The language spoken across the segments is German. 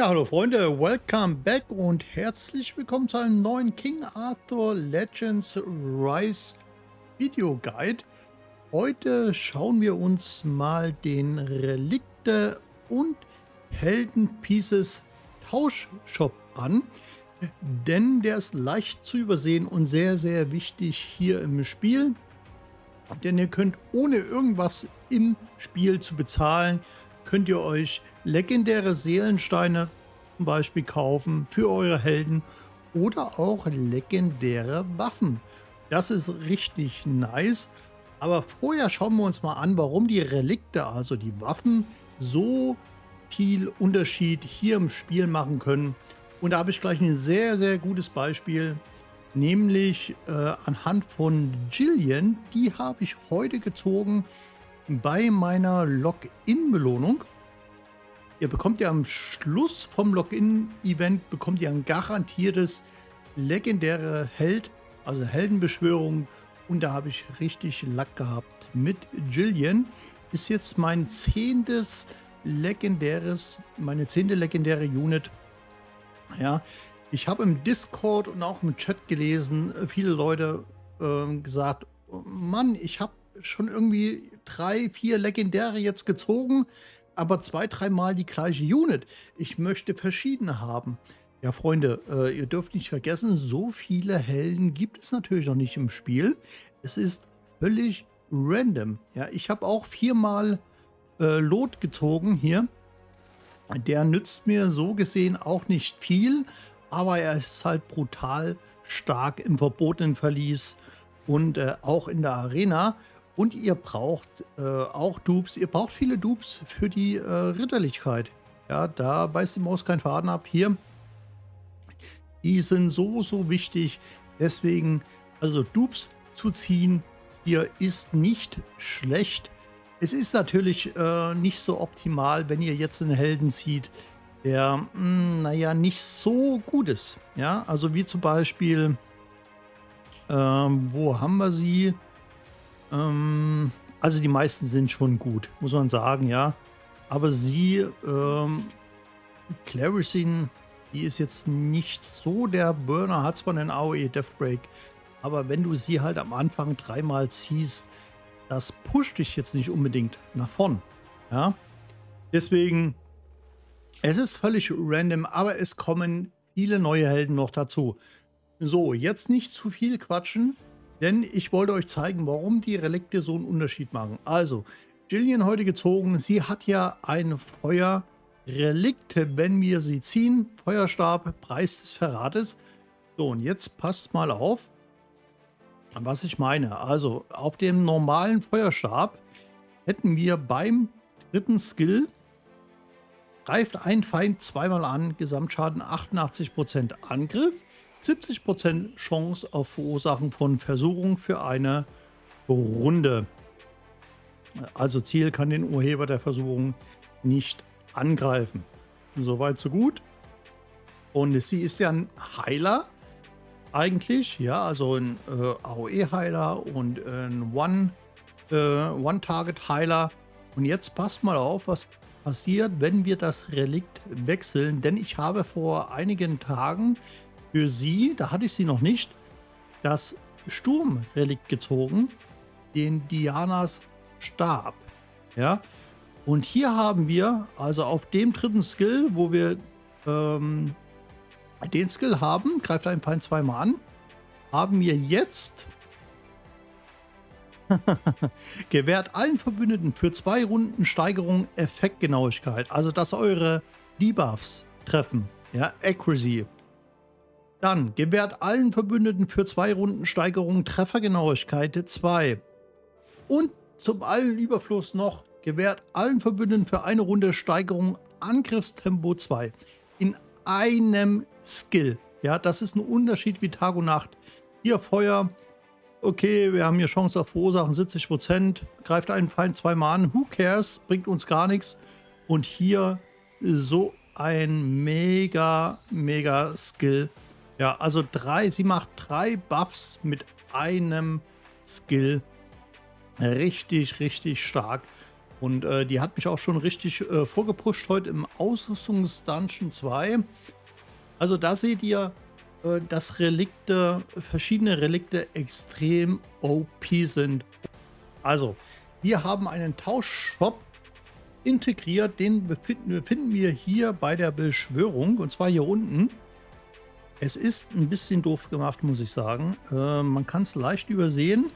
Ja, hallo Freunde, welcome back und herzlich willkommen zu einem neuen King Arthur Legends Rise Video Guide. Heute schauen wir uns mal den Relikte und Helden Pieces Tauschshop an, denn der ist leicht zu übersehen und sehr, sehr wichtig hier im Spiel. Denn ihr könnt ohne irgendwas im Spiel zu bezahlen, könnt ihr euch legendäre Seelensteine zum Beispiel kaufen für eure Helden oder auch legendäre Waffen. Das ist richtig nice. Aber vorher schauen wir uns mal an, warum die Relikte, also die Waffen, so viel Unterschied hier im Spiel machen können. Und da habe ich gleich ein sehr, sehr gutes Beispiel. Nämlich anhand von Jillian, die habe ich heute gezogen bei meiner Login-Belohnung. Ihr bekommt ja am Schluss vom Login-Event bekommt ihr ein garantiertes legendäre Held, also Heldenbeschwörung. Und da habe ich richtig Lack gehabt mit Jillian. Ist jetzt mein meine 10. legendäre Unit. Ja, ich habe im Discord und auch im Chat gelesen, viele Leute gesagt, "Oh Mann, ich habe schon irgendwie 3, 4 Legendäre jetzt gezogen, aber 2, 3 Mal die gleiche Unit. Ich möchte verschiedene haben." Ja, Freunde, ihr dürft nicht vergessen, so viele Helden gibt es natürlich noch nicht im Spiel. Es ist völlig random. Ja, ich habe auch 4 Mal Lot gezogen hier. Der nützt mir so gesehen auch nicht viel, aber er ist halt brutal stark im verbotenen Verlies und auch in der Arena. Und ihr braucht auch Dupes. Ihr braucht viele Dupes für die Ritterlichkeit. Ja, da beißt die Maus keinen Faden ab. Hier, die sind so, so wichtig. Deswegen, also Dupes zu ziehen, hier ist nicht schlecht. Es ist natürlich nicht so optimal, wenn ihr jetzt einen Helden zieht, der, naja, nicht so gut ist. Ja, also wie zum Beispiel, wo haben wir sie? Also die meisten sind schon gut, muss man sagen, ja. Aber sie, Clarisin, die ist jetzt nicht so der Burner, hat zwar einen AOE Deathbreak, aber wenn du sie halt am Anfang 3 Mal ziehst, das pusht dich jetzt nicht unbedingt nach vorn. Ja, deswegen, es ist völlig random, aber es kommen viele neue Helden noch dazu. So, jetzt nicht zu viel quatschen, denn ich wollte euch zeigen, warum die Relikte so einen Unterschied machen. Also, Jillian heute gezogen, sie hat ja ein Feuerrelikt, wenn wir sie ziehen. Feuerstab, Preis des Verrates. So, und jetzt passt mal auf, was ich meine. Also, auf dem normalen Feuerstab hätten wir beim dritten Skill, greift ein Feind zweimal an, Gesamtschaden 88% Angriff, 70% Chance auf Verursachen von Versuchung für eine Runde. Also Ziel kann den Urheber der Versuchung nicht angreifen. Soweit so gut. Und sie ist ja ein Heiler eigentlich, ja, also ein AOE-Heiler und ein One-Target-Heiler. Und jetzt passt mal auf, was passiert, wenn wir das Relikt wechseln. Denn ich habe vor einigen Tagen für sie, da hatte ich sie noch nicht, das Sturmrelikt gezogen, den Dianas Stab. Ja, und hier haben wir, also auf dem dritten Skill, wo wir den Skill haben, greift ein Feind zweimal an, haben wir jetzt gewährt allen Verbündeten für 2 Runden Steigerung Effektgenauigkeit. Also, dass eure Debuffs treffen. Ja, Accuracy. Dann gewährt allen Verbündeten für 2 Runden Steigerung Treffergenauigkeit 2. Und zum allen Überfluss noch gewährt allen Verbündeten für eine Runde Steigerung Angriffstempo 2. In einem Skill. Ja, das ist ein Unterschied wie Tag und Nacht. Hier Feuer. Okay, wir haben hier Chance auf Verursachen 70%. Greift einen Feind zweimal an. Who cares? Bringt uns gar nichts. Und hier so ein mega, mega Skill. Ja, also sie macht 3 Buffs mit einem Skill. Richtig, richtig stark. Und die hat mich auch schon richtig vorgepusht heute im Ausrüstungs-Dungeon 2. Also da seht ihr, dass verschiedene Relikte extrem OP sind. Also, wir haben einen Tauschshop integriert, den befinden wir hier bei der Beschwörung, und zwar hier unten. Es ist ein bisschen doof gemacht, muss ich sagen. Man kann es leicht übersehen.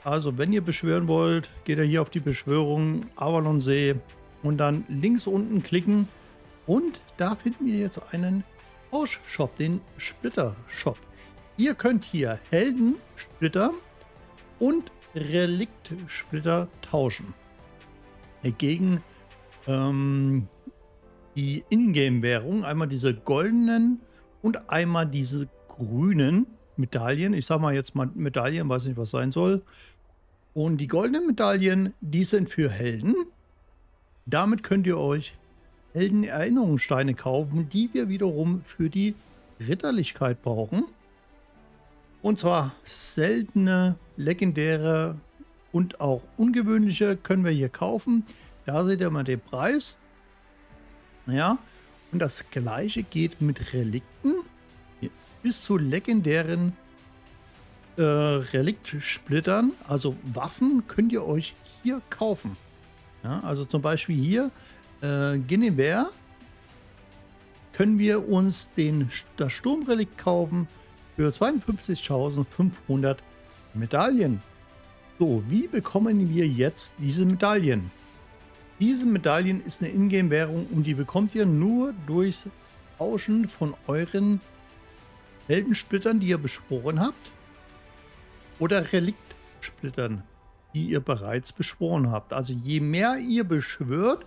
Also, wenn ihr beschwören wollt, geht ihr hier auf die Beschwörung, Avalonsee, und dann links unten klicken. Und da finden wir jetzt einen Tauschshop, den Splitter-Shop. Ihr könnt hier Heldensplitter und Reliktsplitter tauschen. Gegen die Ingame-Währung. Einmal diese goldenen und einmal diese grünen Medaillen. Ich sage mal jetzt mal Medaillen, weiß nicht, was sein soll. Und die goldenen Medaillen, die sind für Helden. Damit könnt ihr euch Helden-Erinnerungssteine kaufen, die wir wiederum für die Ritterlichkeit brauchen. Und zwar seltene, legendäre und auch ungewöhnliche können wir hier kaufen. Da seht ihr mal den Preis. Ja, und das gleiche geht mit Relikten. Bis zu legendären Reliktsplittern, also Waffen, könnt ihr euch hier kaufen. Ja, also zum Beispiel hier Guinevere können wir uns das Sturmrelikt kaufen für 52.500 Medaillen. So, wie bekommen wir jetzt diese Medaillen? Diese Medaillen ist eine Ingame-Währung und die bekommt ihr nur durchs Tauschen von euren Heldensplittern, die ihr beschworen habt, oder Reliktsplittern, die ihr bereits beschworen habt. Also je mehr ihr beschwört,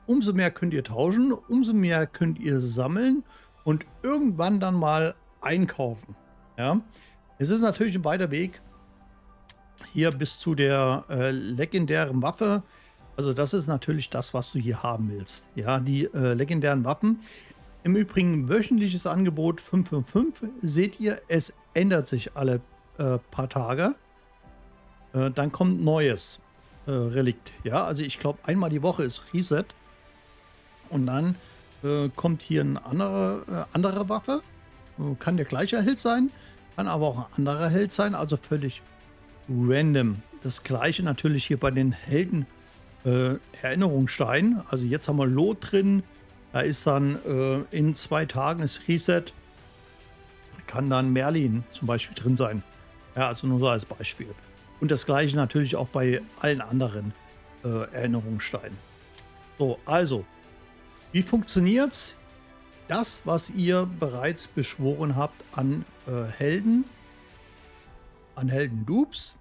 umso mehr könnt ihr tauschen, umso mehr könnt ihr sammeln und irgendwann dann mal einkaufen. Ja? Es ist natürlich ein weiter Weg hier bis zu der legendären Waffe. Also das ist natürlich das, was du hier haben willst. Ja, die legendären Waffen. Im Übrigen wöchentliches Angebot 555. Seht ihr, es ändert sich alle paar Tage. Dann kommt neues Relikt. Ja, also ich glaube einmal die Woche ist Reset. Und dann kommt hier eine andere Waffe. Kann der gleiche Held sein, kann aber auch ein anderer Held sein, also völlig random. Das gleiche natürlich hier bei den Helden Erinnerungssteinen. Also jetzt haben wir Lot drin. Da ist dann in 2 Tagen ist Reset. Kann dann Merlin zum Beispiel drin sein. Ja, also nur so als Beispiel. Und das gleiche natürlich auch bei allen anderen Erinnerungssteinen. So, also, wie funktioniert's? Das, was ihr bereits beschworen habt an Helden, an Heldendupes,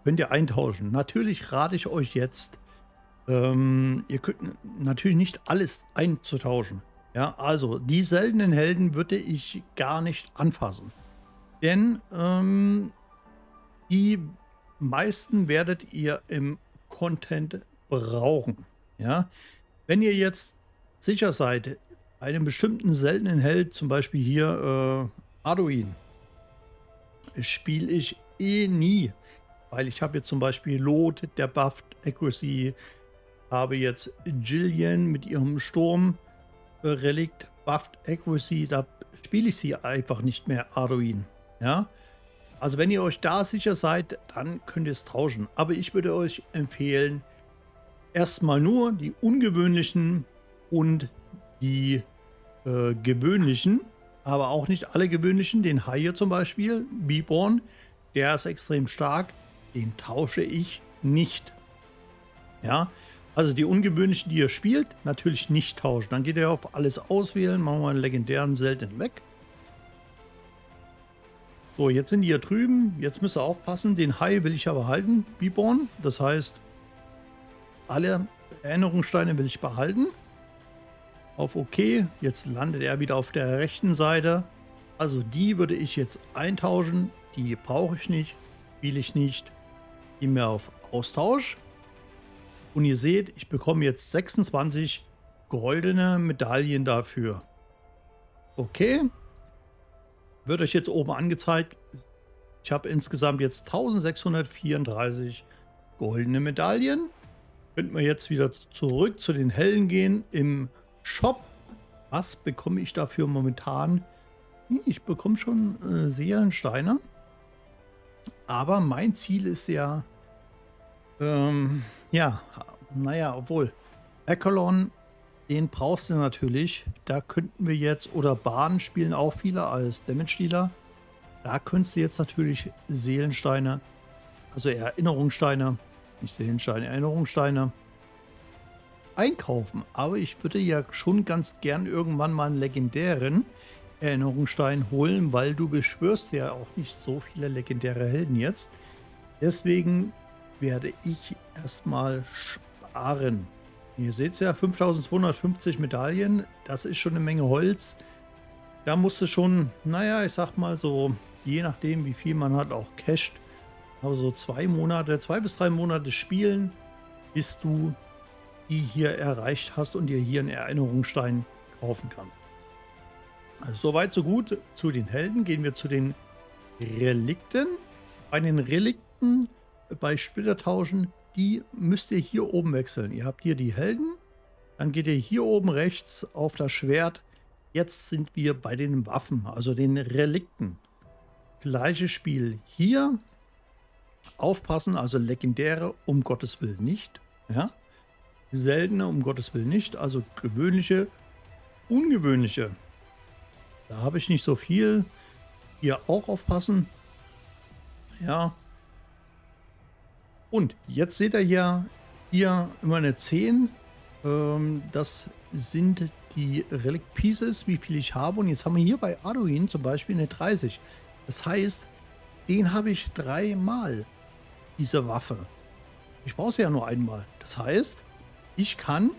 könnt ihr eintauschen. Natürlich rate ich euch jetzt, ihr könnt natürlich nicht alles einzutauschen. Ja, also die seltenen Helden würde ich gar nicht anfassen. Denn die meisten werdet ihr im Content brauchen. Ja, wenn ihr jetzt sicher seid, einem bestimmten seltenen Held, zum Beispiel hier Arduin, spiele ich eh nie. Weil ich habe jetzt zum Beispiel Lot, der bufft Accuracy, habe jetzt Jillian mit ihrem Sturm-Relikt, bufft Accuracy, da spiele ich sie einfach nicht mehr, Arduin. Ja? Also wenn ihr euch da sicher seid, dann könnt ihr es tauschen. Aber ich würde euch empfehlen, erstmal nur die ungewöhnlichen und die gewöhnlichen, aber auch nicht alle gewöhnlichen. Den Hai hier zum Beispiel, Beborn, der ist extrem stark. Den tausche ich nicht. Ja, also die ungewöhnlichen, die ihr spielt, natürlich nicht tauschen. Dann geht ihr auf alles auswählen, machen wir einen legendären seltenen weg. So, jetzt sind die hier drüben. Jetzt müsst ihr aufpassen. Den Hai will ich aber halten, Beborn. Das heißt, alle Erinnerungssteine will ich behalten. Auf OK. Jetzt landet er wieder auf der rechten Seite. Also die würde ich jetzt eintauschen. Die brauche ich nicht, spiele ich nicht. Gehen wir auf Austausch. Und ihr seht, ich bekomme jetzt 26 goldene Medaillen dafür. Okay. Wird euch jetzt oben angezeigt. Ich habe insgesamt jetzt 1634 goldene Medaillen. Könnten wir jetzt wieder zurück zu den Helden gehen im Shop. Was bekomme ich dafür momentan? Ich bekomme schon Seelensteine. Aber mein Ziel ist ja, ja, naja, obwohl, Akalon, den brauchst du natürlich. Da könnten wir jetzt, oder Bahnen spielen auch viele als Damage-Dealer. Da könntest du jetzt natürlich Seelensteine, also Erinnerungssteine, nicht Seelensteine, Erinnerungssteine, einkaufen. Aber ich würde ja schon ganz gern irgendwann mal einen legendären Erinnerungsstein holen, weil du beschwörst ja auch nicht so viele legendäre Helden jetzt. Deswegen werde ich erstmal sparen. Ihr seht es ja, 5250 Medaillen, das ist schon eine Menge Holz. Da musst du schon, naja, ich sag mal so, je nachdem wie viel man hat, auch casht. Aber so 2 bis 3 Monate spielen, bis du die hier erreicht hast und dir hier einen Erinnerungsstein kaufen kannst. Also soweit so gut zu den Helden. Gehen wir zu den Relikten. Bei den Relikten, bei Splittertauschen, die müsst ihr hier oben wechseln. Ihr habt hier die Helden, dann geht ihr hier oben rechts auf das Schwert. Jetzt sind wir bei den Waffen, also den Relikten. Gleiches Spiel hier. Aufpassen, also legendäre um Gottes Willen nicht. Ja? Seltene um Gottes Willen nicht, also gewöhnliche, ungewöhnliche. Da habe ich nicht so viel. Hier auch aufpassen. Ja. Und jetzt seht ihr ja hier immer eine 10. Das sind die Relic Pieces, wie viel ich habe. Und jetzt haben wir hier bei Arduin zum Beispiel eine 30. Das heißt, den habe ich 3-mal, diese Waffe. Ich brauche sie ja nur einmal. Das heißt, ich kann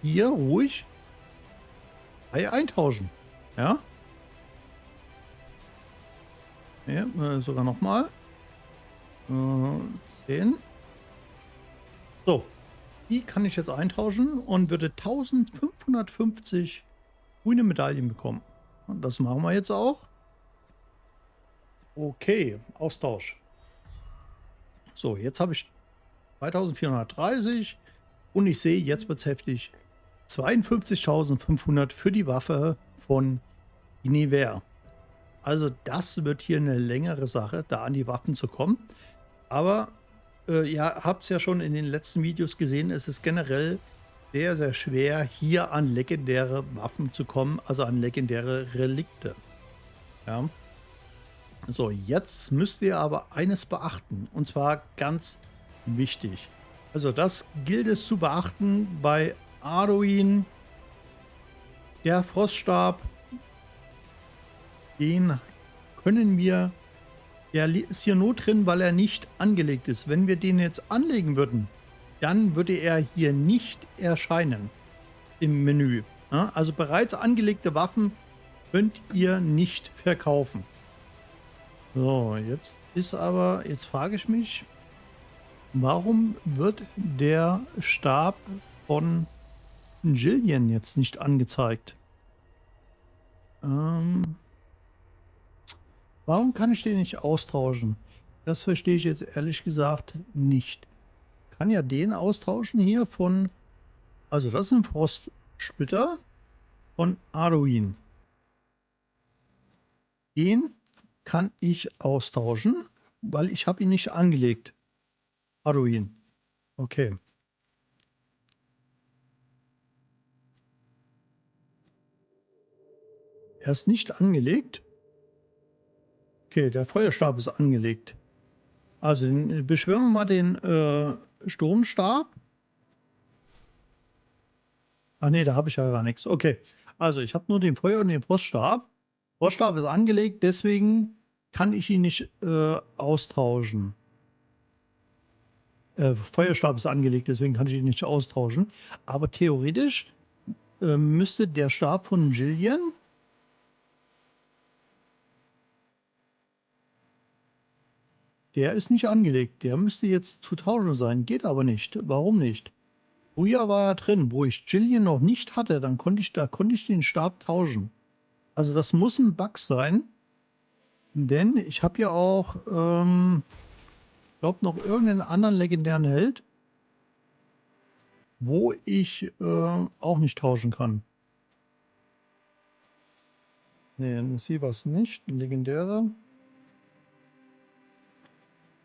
hier ruhig 3 eintauschen. Ja. Ja, sogar nochmal. 10. So. Die kann ich jetzt eintauschen und würde 1550 grüne Medaillen bekommen. Und das machen wir jetzt auch. Okay, Austausch. So, jetzt habe ich 2430 und ich sehe, jetzt wird es heftig. 52.500 für die Waffe von Guinevere. Also das wird hier eine längere Sache, da an die Waffen zu kommen. Aber ja, habt es ja schon in den letzten Videos gesehen, es ist generell sehr, sehr schwer, hier an legendäre Waffen zu kommen, also an legendäre Relikte. Ja. So, jetzt müsst ihr aber eines beachten, und zwar ganz wichtig. Also das gilt es zu beachten bei Arduin. Der Froststab, den können wir, der ist hier nur drin, weil er nicht angelegt ist. Wenn wir den jetzt anlegen würden, dann würde er hier nicht erscheinen im Menü. Ja, also bereits angelegte Waffen könnt ihr nicht verkaufen. So, jetzt ist aber, jetzt frage ich mich, warum wird der Stab von Jillian jetzt nicht angezeigt? Warum kann ich den nicht austauschen? Das verstehe ich jetzt ehrlich gesagt nicht. Ich kann ja den austauschen hier von, also das ist ein Frostsplitter von Arduin. Den kann ich austauschen, weil ich habe ihn nicht angelegt. Arduin. Okay. Er ist nicht angelegt. Okay, der Feuerstab ist angelegt. Also beschwören wir mal den Sturmstab. Ach nee, da habe ich ja gar nichts. Okay, also ich habe nur den Feuer- und den Froststab. Froststab ist angelegt, deswegen kann ich ihn nicht austauschen. Feuerstab ist angelegt, deswegen kann ich ihn nicht austauschen. Aber theoretisch müsste der Stab von Jillian, der ist nicht angelegt. Der müsste jetzt zu tauschen sein. Geht aber nicht. Warum nicht? Früher war er drin, wo ich Jillian noch nicht hatte, da konnte ich den Stab tauschen. Also das muss ein Bug sein, denn ich habe ja auch, glaube noch irgendeinen anderen legendären Held, wo ich auch nicht tauschen kann. Ne, sie war es nicht. Ein legendärer.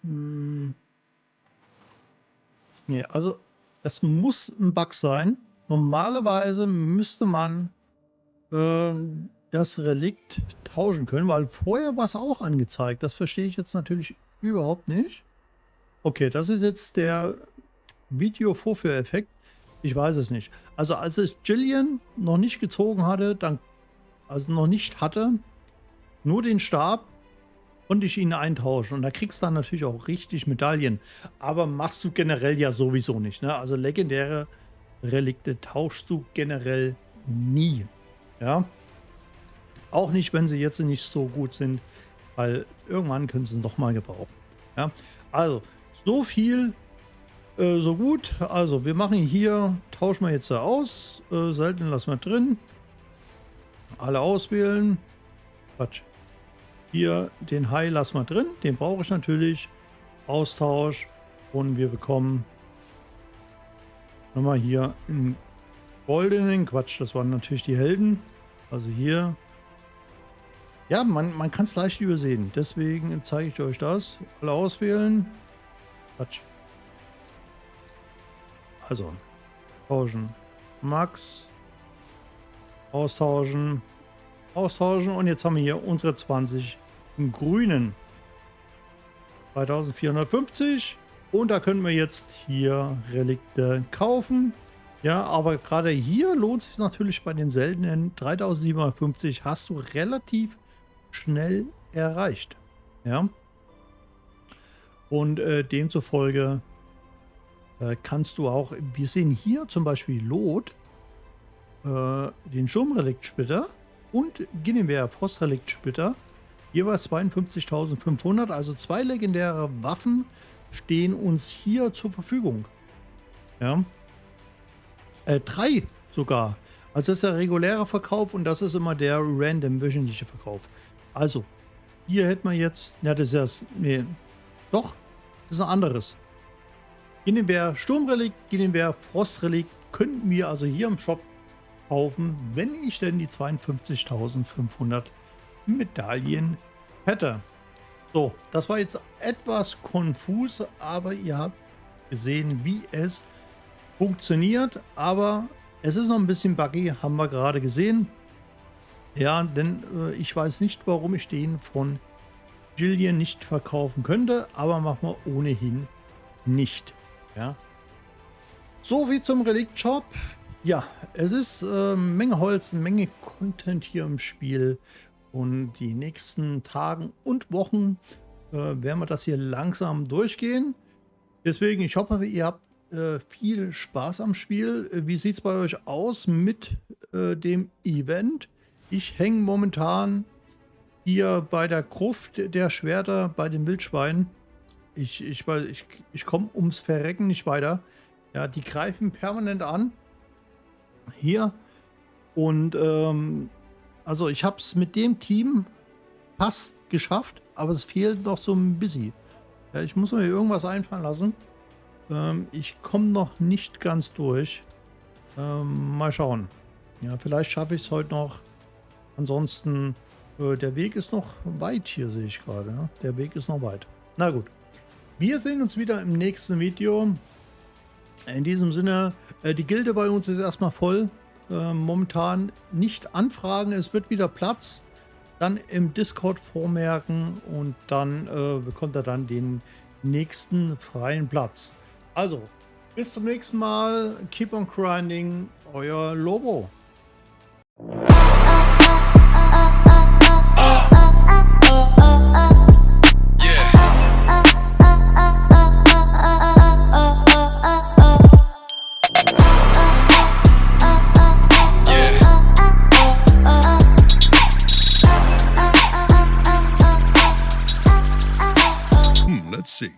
Ne, also das muss ein Bug sein. Normalerweise müsste man das Relikt tauschen können, weil vorher war es auch angezeigt. Das verstehe ich jetzt natürlich überhaupt nicht. Okay, das ist jetzt der Video-Vorführeffekt. Ich weiß es nicht. Also als es Jillian noch nicht gezogen hatte, also noch nicht hatte, nur den Stab, konnte ich ihn eintauschen. Und da kriegst du dann natürlich auch richtig Medaillen. Aber machst du generell ja sowieso nicht. Ne? Also legendäre Relikte tauschst du generell nie. Ja. Auch nicht, wenn sie jetzt nicht so gut sind, weil irgendwann können sie noch mal gebrauchen. Ja. Also, so viel, so gut. Also, wir machen hier, tauschen wir jetzt aus. Selten lassen wir drin. Alle auswählen. Quatsch. Hier den Hai lassen wir drin. Den brauche ich natürlich. Austausch. Und wir bekommen nochmal hier einen goldenen. Quatsch, das waren natürlich die Helden. Also hier. Ja, man kann es leicht übersehen. Deswegen zeige ich euch das. Alle auswählen. Quatsch. Also, tauschen. Max. Austauschen. Austauschen. Und jetzt haben wir hier unsere 20 im Grünen. 3450. Und da können wir jetzt hier Relikte kaufen. Ja, aber gerade hier lohnt es sich natürlich bei den seltenen 3750 hast du relativ schnell erreicht. Ja. Und demzufolge kannst du auch, wir sehen hier zum Beispiel Lot, den Sturmreliktsplitter und Guinevere Frostreliktssplitter, jeweils 52.500, also 2 legendäre Waffen stehen uns hier zur Verfügung. Ja. 3 sogar. Also das ist der reguläre Verkauf und das ist immer der random wöchentliche Verkauf. Also, hier hätten wir jetzt, ja, das ist das, nee, doch, das ist ein anderes. Guinevere Sturmrelikt, Guinevere Frostrelikt könnten wir also hier im Shop kaufen, wenn ich denn die 52.500 Medaillen hätte. So, das war jetzt etwas konfus, aber ihr habt gesehen, wie es funktioniert, aber es ist noch ein bisschen buggy, haben wir gerade gesehen. Ja, denn ich weiß nicht, warum ich den von Jillian nicht verkaufen könnte, aber machen wir ohnehin nicht. Ja. So wie zum Relikt-Shop. Ja, es ist Menge Holz, eine Menge Content hier im Spiel und die nächsten Tagen und Wochen werden wir das hier langsam durchgehen. Deswegen, ich hoffe, ihr habt viel Spaß am Spiel. Wie sieht es bei euch aus mit dem Event? Ich hänge momentan hier bei der Gruft der Schwerter bei den Wildschweinen. Ich komme ums Verrecken nicht weiter. Ja, die greifen permanent an. Hier. Und also ich habe es mit dem Team fast geschafft, aber es fehlt noch so ein bisschen. Ja, ich muss mir irgendwas einfallen lassen. Ich komme noch nicht ganz durch. Mal schauen. Ja, vielleicht schaffe ich es heute noch. Ansonsten, der Weg ist noch weit hier, sehe ich gerade. Ja? Der Weg ist noch weit. Na gut. Wir sehen uns wieder im nächsten Video. In diesem Sinne, die Gilde bei uns ist erstmal voll. Momentan nicht anfragen, es wird wieder Platz. Dann im Discord vormerken und dann bekommt er dann den nächsten freien Platz. Also, bis zum nächsten Mal. Keep on grinding. Euer Lobo. Let's see.